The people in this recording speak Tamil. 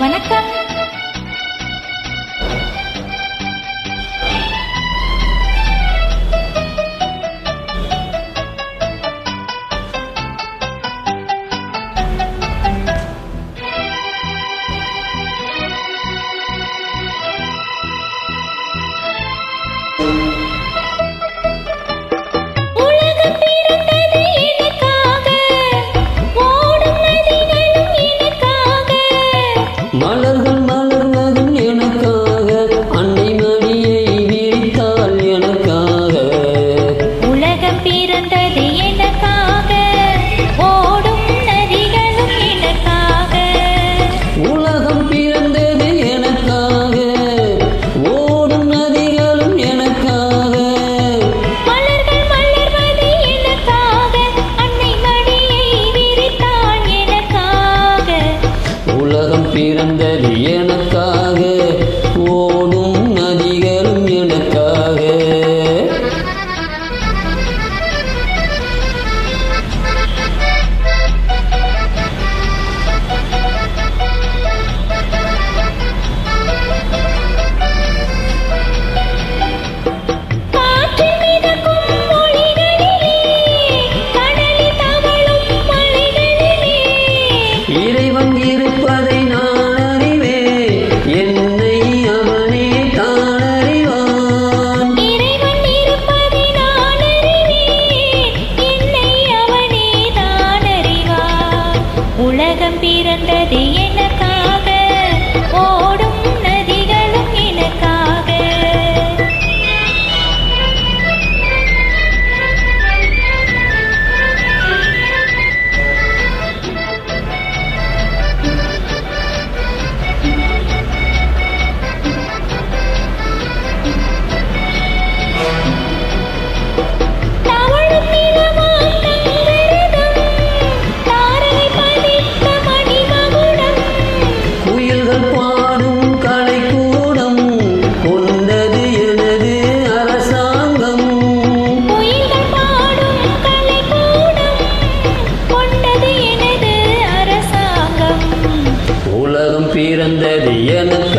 வணக்கம். மலர்கள் மலர்வதும் எனக்காக, அன்னை மடியை விரித்தாள் எனக்காக. உலகம் பிறந்தது எனக்காக, ஓடும் நதிகளும் எனக்காக. உலகம் பிறந்தது எனக்காக, ஓடும் நதிகளும் எனக்காக. மலர்கள் மலர்வது எனக்காக, அன்னை மடியை விரித்தாள் எனக்காக. உலகம் பிறந்தது எனக்காக, ஓடும் நதிகளும் எனக்காக. காற்றில் மிதக்கும் மொழிகளிலே, கடலில் தவழும் மலைகளிலே, இறைவன் இருப்பதை நான் அறிவேன், என்னை அவனே தான் அறிவான். இறைவன் இருப்பதை நான் அறிவேன், என்னை அவனே தான் அறிவான். உலகம் பிறந்தது எனக்காக, ஓடும் நதிகளும் எனக்காக. தவழும் நிலவாம் தங்கரதம், தாரகை பதித்த மணிமகுடம். குயில்கள் பாடும் கலைக்கூடம் கொண்டது எனது அரசாங்கம். குயில்கள் பாடும் கலைக்கூடம் கொண்டது எனது அரசாங்கம். உலகம் பிறந்தது எனக்கு